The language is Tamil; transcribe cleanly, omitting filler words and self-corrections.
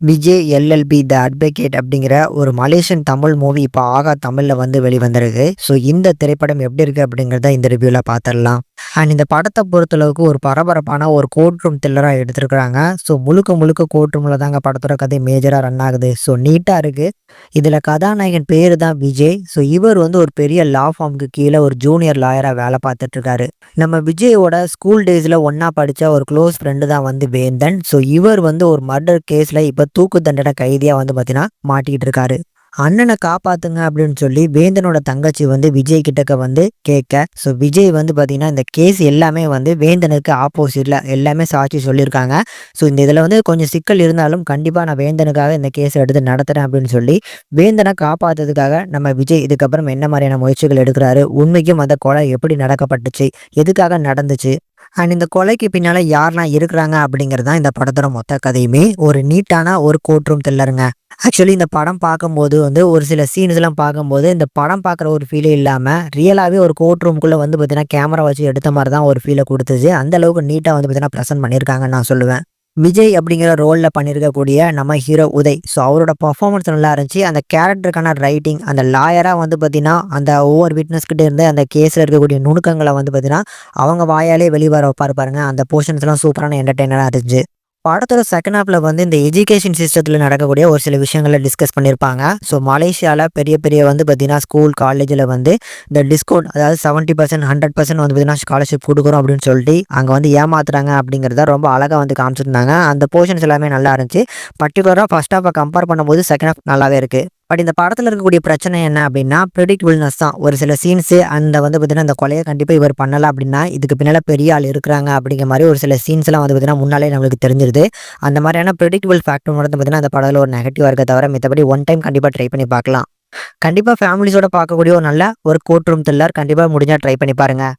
விஜய் எல்எல்பி த அட்வொகேட் அப்படிங்கிற ஒரு மலேசியன் தமிழ் மூவி இப்போ ஆகா தமிழில் வந்து வெளிவந்திருக்கு. ஸோ இந்த திரைப்படம் எப்படி இருக்குது அப்படிங்கிறத இந்த ரிவ்யூவில் பார்த்துடலாம். அண்ட் இந்த படத்தை பொறுத்தளவுக்கு ஒரு பரபரப்பான ஒரு கோர்ட் ரூம் த்ரில்லராக எடுத்திருக்கிறாங்க. ஸோ முழுக்க முழுக்க கோர்ட் ரூமில் தாங்க படத்தோட கதை மேஜராக ரன் ஆகுது. ஸோ நீட்டாக இருக்குது. இதில் கதாநாயகன் பேர் தான் விஜய். ஸோ இவர் வந்து ஒரு பெரிய லா ஃபார்முக்கு கீழே ஒரு ஜூனியர் லாயராக வேலை பார்த்துட்ருக்காரு. நம்ம விஜயோட ஸ்கூல் டேஸில் ஒன்றா படித்த ஒரு க்ளோஸ் ஃப்ரெண்டு தான் வந்து வேந்தன். ஸோ இவர் வந்து ஒரு மர்டர் கேஸில் இப்போ தூக்கு தண்டனை கைதியாக வந்து பார்த்தீங்கன்னா மாட்டிக்கிட்டு இருக்காரு. அண்ணனை காப்பாத்துங்க அப்படின்னு சொல்லி வேந்தனோட தங்கச்சி வந்து விஜய் கிட்டக்க வந்து கேட்க, ஸோ விஜய் வந்து பார்த்தீங்கன்னா இந்த கேஸ் எல்லாமே வந்து வேந்தனுக்கு ஆப்போசிட்டில் எல்லாமே சாட்சி சொல்லியிருக்காங்க. ஸோ இந்த இதில் வந்து கொஞ்சம் சிக்கல் இருந்தாலும் கண்டிப்பாக நான் வேந்தனுக்காக இந்த கேஸை எடுத்து நடத்துகிறேன் அப்படின்னு சொல்லி வேந்தனை காப்பாற்றுறதுக்காக நம்ம விஜய் இதுக்கப்புறம் என்ன மாதிரியான முயற்சிகள் எடுக்கிறாரு, உண்மைக்கும் அந்த கொலை எப்படி நடக்கப்பட்டுச்சு, எதுக்காக நடந்துச்சு, அண்ட் இந்த கொலைக்கு பின்னால் யாரெல்லாம் இருக்கிறாங்க அப்படிங்கிறது தான் இந்த படத்தோட மொத்த கதையுமே. ஒரு நீட்டான ஒரு கோர்ட் ரூம் த்ரில்லருங்க. ஆக்சுவலி இந்த படம் பார்க்கும்போது வந்து ஒரு சில சீன்ஸ்லாம் பார்க்கும்போது இந்த படம் பார்க்குற ஒரு ஃபீலே இல்லாமல் ரியலாகவே ஒரு கோர்ட் ரூம்குள்ளே வந்து பார்த்தீங்கன்னா கேமரா வச்சு எடுத்த மாதிரி தான் ஒரு ஃபீலை கொடுத்துச்சு. அந்த அளவுக்கு நீட்டாக வந்து பார்த்தீங்கன்னா ப்ரெசென்ட் பண்ணியிருக்காங்கன்னு நான் சொல்லுவேன். விஜய் அப்படிங்கிற ரோலில் பண்ணியிருக்கக்கூடிய நம்ம ஹீரோ உதய். ஸோ அவரோட பர்ஃபார்மன்ஸ் நல்லா இருந்துச்சு. அந்த கேரக்டருக்கான ரைட்டிங், அந்த லாயராக வந்து பார்த்தீங்கன்னா அந்த ஒவ்வொரு விட்னஸ்கிட்ட இருந்து அந்த கேஸில் இருக்கக்கூடிய நுணுக்கங்களை வந்து பார்த்தீங்கன்னா அவங்க வாயாலே வெளிவர வைப்பாரு பாருங்க. அந்த போர்ஷன்ஸ்லாம் சூப்பரான என்டர்டெய்னராக இருந்துச்சு. படத்தோட செகண்ட் ஹாஃப்ல வந்து இந்த எஜுகேஷன் சிஸ்டத்தில் நடக்கக்கூடிய ஒரு சில விஷயங்களை டிஸ்கஸ் பண்ணியிருப்பாங்க. ஸோ மலேசியாவில் பெரிய பெரிய வந்து பார்த்தீங்கன்னா ஸ்கூல் காலேஜில் வந்து இந்த டிஸ்கவுண்ட், அதாவது 70% 100% வந்து பார்த்தீங்கன்னா ஸ்காலர்ஷிப் கொடுக்குறோம் அப்படின்னு சொல்லிட்டு அங்கே வந்து ஏமாத்துறாங்க அப்படிங்கிறத ரொம்ப அழகாக வந்து காமிச்சிருந்தாங்க. அந்த போர்ஷன்ஸ் எல்லாமே நல்லா இருந்துச்சு. பர்டிகுலராக ஃபர்ஸ்ட் ஹாஃபை கம்பேர் பண்ணும்போது செகண்ட் ஹாஃப் நல்லாவே இருக்குது. பட் இந்த படத்தில் இருக்கக்கூடிய பிரச்சனை என்ன அப்படின்னா ப்ரெடிக்டபிள்னஸ் தான். ஒரு சில சீன்ஸு அந்த வந்து பார்த்தீங்கன்னா இந்த கொலையை கண்டிப்பாக இவர் பண்ணலை அப்படின்னா இதுக்கு பின்னால் பெரிய ஆள் இருக்கிறாங்க அப்படிங்கிற மாதிரி ஒரு சில சீன்ஸ்லாம் வந்து பார்த்தீங்கன்னா முன்னாலே நம்மளுக்கு தெரிஞ்சிருது. அந்த மாதிரியான ப்ரெடிக்டபிள் ஃபேக்டர் மட்டும் பார்த்தீங்கன்னா அந்த படத்தில் ஒரு நெகட்டிவாக இருக்க தவிர மித்தபடி ஒன் டைம் கண்டிப்பாக ட்ரை பண்ணி பார்க்கலாம். கண்டிப்பாக ஃபேமிலிஸோட பார்க்கக்கூடிய ஒரு நல்ல ஒரு கோர்ட் ரூம் த்ரில்லர். கண்டிப்பாக முடிஞ்சால் ட்ரை பண்ணி பாருங்கள்.